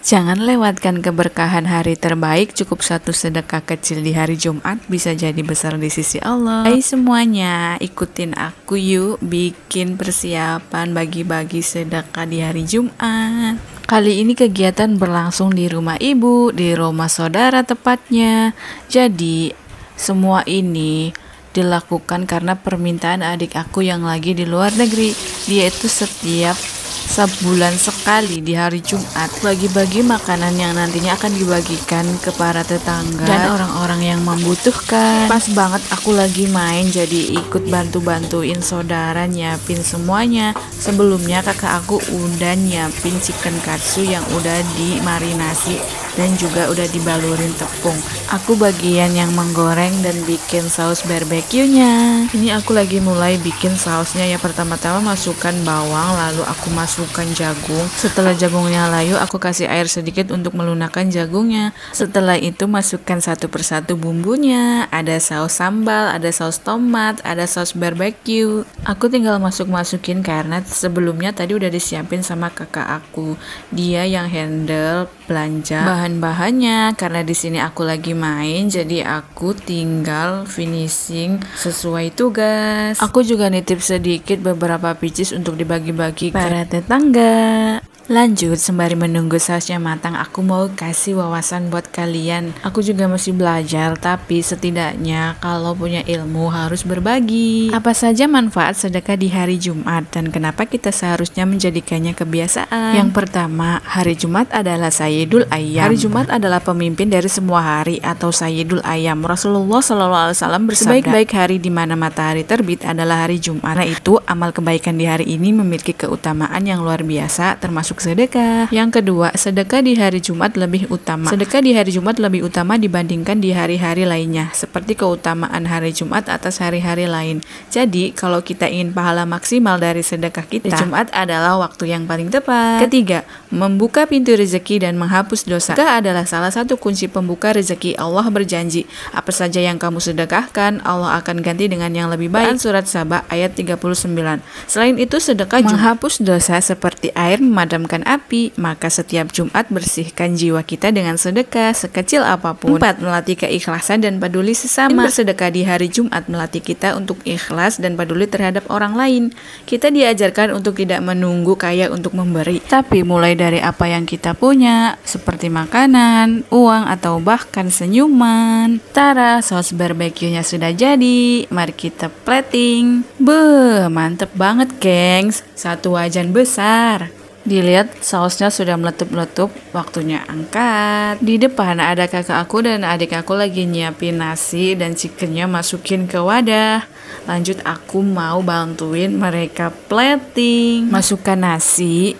Jangan lewatkan keberkahan hari terbaik. Cukup satu sedekah kecil di hari Jumat bisa jadi besar di sisi Allah. Hai semuanya, ikutin aku yuk bikin persiapan bagi-bagi sedekah di hari Jumat. Kali ini kegiatan berlangsung di rumah ibu, di rumah saudara tepatnya. Jadi semua ini dilakukan karena permintaan adik aku yang lagi di luar negeri. Dia itu setiap sebulan sekali di hari Jumat bagi-bagi makanan yang nantinya akan dibagikan ke para tetangga dan orang-orang yang membutuhkan. Pas banget aku lagi main, jadi ikut bantu-bantuin saudara nyiapin semuanya. Sebelumnya kakak aku udah nyiapin chicken katsu yang udah dimarinasi dan juga udah dibalurin tepung. Aku bagian yang menggoreng dan bikin saus barbeque-nya. Ini aku lagi mulai bikin sausnya ya. Pertama-tama masukkan bawang, lalu aku masukkan jagung. Setelah jagungnya layu, aku kasih air sedikit untuk melunakkan jagungnya. Setelah itu masukkan satu persatu bumbunya. Ada saus sambal, ada saus tomat, ada saus barbeque. Aku tinggal masukin karena sebelumnya tadi udah disiapin sama kakak aku. Dia yang handle belanja bahan-bahannya. Karena di sini aku lagi main, jadi aku tinggal finishing sesuai tugas. Aku juga nitip sedikit beberapa pieces untuk dibagi-bagi para tetangga. Lanjut, sembari menunggu sausnya matang, aku mau kasih wawasan buat kalian. Aku juga masih belajar, tapi setidaknya kalau punya ilmu harus berbagi. Apa saja manfaat sedekah di hari Jumat dan kenapa kita seharusnya menjadikannya kebiasaan? Yang pertama, hari Jumat adalah Sayyidul Ayyam. Hari Jumat adalah pemimpin dari semua hari atau Sayyidul Ayyam. Rasulullah SAW bersabda, sebaik-baik hari di mana matahari terbit adalah hari Jumat. Karena itu, amal kebaikan di hari ini memiliki keutamaan yang luar biasa, termasuk sedekah. Yang kedua, sedekah di hari Jumat lebih utama. Sedekah di hari Jumat lebih utama dibandingkan di hari-hari lainnya, seperti keutamaan hari Jumat atas hari-hari lain. Jadi, kalau kita ingin pahala maksimal dari sedekah kita, Jumat adalah waktu yang paling tepat. Ketiga, membuka pintu rezeki dan menghapus dosa. Sedekah adalah salah satu kunci pembuka rezeki. Allah berjanji, apa saja yang kamu sedekahkan, Allah akan ganti dengan yang lebih baik. Surat Saba ayat 39. Selain itu, sedekah menghapus dosa seperti air memadamkan api, maka setiap Jumat bersihkan jiwa kita dengan sedekah sekecil apapun. 4. Melatih keikhlasan dan peduli sesama. Bersedekah di hari Jumat melatih kita untuk ikhlas dan peduli terhadap orang lain. Kita diajarkan untuk tidak menunggu kaya untuk memberi, tapi mulai dari apa yang kita punya, seperti makanan, uang, atau bahkan senyuman. Tara, saus barbeque-nya sudah jadi. Mari kita plating. Beuh, mantep banget gengs. Satu wajan besar. Dilihat sausnya sudah meletup-letup, waktunya angkat. Di depan ada kakak aku dan adik aku lagi nyiapin nasi dan chickennya masukin ke wadah. Lanjut aku mau bantuin mereka plating. Masukkan nasi,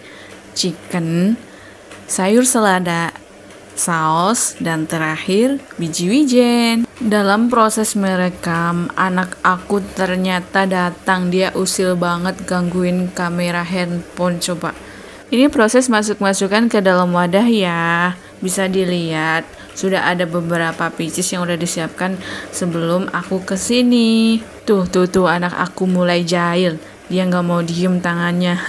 chicken, sayur selada, saus, dan terakhir biji wijen. Dalam proses merekam, anak aku ternyata datang. Dia usil banget gangguin kamera handphone. Coba ini proses masuk-masukan ke dalam wadah ya. Bisa dilihat sudah ada beberapa pieces yang udah disiapkan sebelum aku kesini. Tuh anak aku mulai jahil. Dia nggak mau diem tangannya.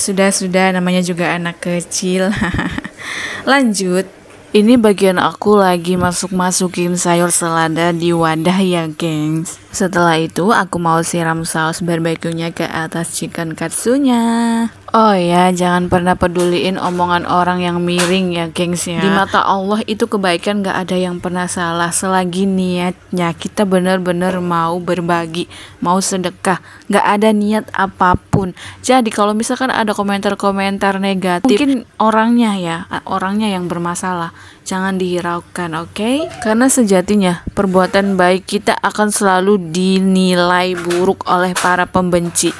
Sudah, namanya juga anak kecil. Lanjut, ini bagian aku lagi masukin sayur selada di wadah ya gengs. Setelah itu aku mau siram saus barbeque-nya ke atas chicken katsunya. Oh ya, jangan pernah peduliin omongan orang yang miring ya gengs ya. Di mata Allah itu kebaikan gak ada yang pernah salah selagi niatnya kita benar-benar mau berbagi, mau sedekah, gak ada niat apapun. Jadi kalau misalkan ada komentar-komentar negatif, mungkin orangnya yang bermasalah. Jangan dihiraukan, oke? Karena sejatinya perbuatan baik kita akan selalu dinilai buruk oleh para pembenci.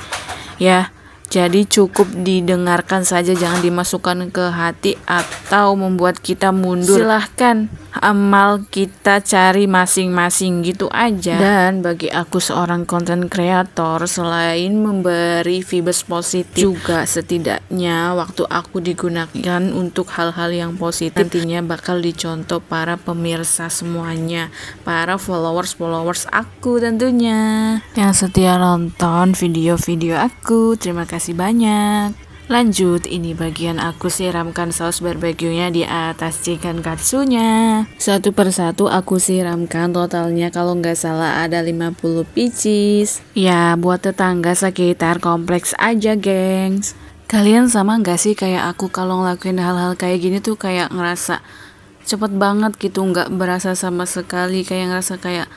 Ya. Jadi cukup didengarkan saja, jangan dimasukkan ke hati atau membuat kita mundur. Silahkan amal kita cari masing-masing gitu aja. Dan bagi aku seorang content creator, selain memberi vibes positif, juga setidaknya waktu aku digunakan untuk hal-hal yang positif, nantinya bakal dicontoh para pemirsa semuanya, para followers aku tentunya yang setia nonton video-video aku. Terima kasih banyak. Lanjut, ini bagian aku siramkan saus barbeque-nya di atas chicken katsunya. Satu persatu aku siramkan, totalnya kalau nggak salah ada 50 pieces. Ya, buat tetangga sekitar kompleks aja, gengs. Kalian sama nggak sih kayak aku kalau ngelakuin hal-hal kayak gini tuh kayak ngerasa cepet banget gitu, nggak berasa sama sekali, kayak ngerasa kayak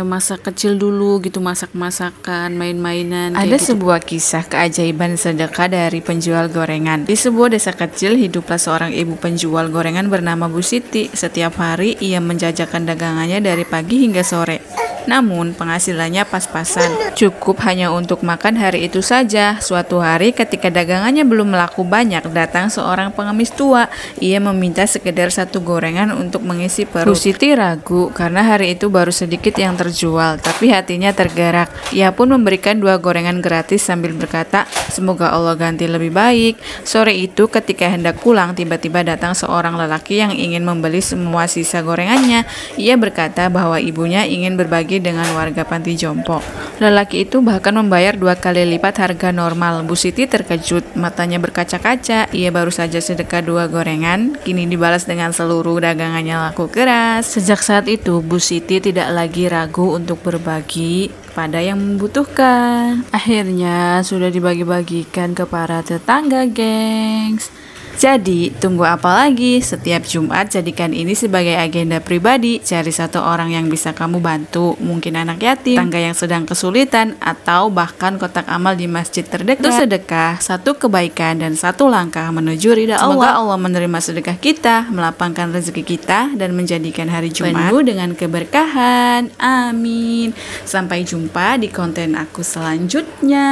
masa kecil dulu gitu, masak-masakan, main-mainan. Ada gitu. Sebuah kisah keajaiban sedekah dari penjual gorengan. Di sebuah desa kecil hiduplah seorang ibu penjual gorengan bernama Bu Siti. Setiap hari ia menjajakan dagangannya dari pagi hingga sore. Namun penghasilannya pas-pasan, cukup hanya untuk makan hari itu saja. Suatu hari ketika dagangannya belum laku banyak, datang seorang pengemis tua. Ia meminta sekedar satu gorengan untuk mengisi perut. Bu Siti ragu karena hari itu baru sedikit yang terjual, tapi hatinya tergerak. Ia pun memberikan 2 gorengan gratis sambil berkata, semoga Allah ganti lebih baik. Sore itu ketika hendak pulang, tiba-tiba datang seorang lelaki yang ingin membeli semua sisa gorengannya. Ia berkata bahwa ibunya ingin berbagi dengan warga panti jompo. Lelaki itu bahkan membayar 2 kali lipat harga normal. Bu Siti terkejut, matanya berkaca-kaca. Ia baru saja sedekah 2 gorengan, kini dibalas dengan seluruh dagangannya laku keras. Sejak saat itu, Bu Siti tidak lagi ragu untuk berbagi pada yang membutuhkan. Akhirnya sudah dibagi-bagikan ke para tetangga, gengs. Jadi, tunggu apa lagi? Setiap Jumat jadikan ini sebagai agenda pribadi. Cari satu orang yang bisa kamu bantu, mungkin anak yatim, tangga yang sedang kesulitan, atau bahkan kotak amal di masjid terdekat. Itu sedekah, satu kebaikan dan satu langkah menuju ridha Allah. Semoga Allah menerima sedekah kita, melapangkan rezeki kita, dan menjadikan hari Jumat penuh dengan keberkahan. Amin. Sampai jumpa di konten aku selanjutnya.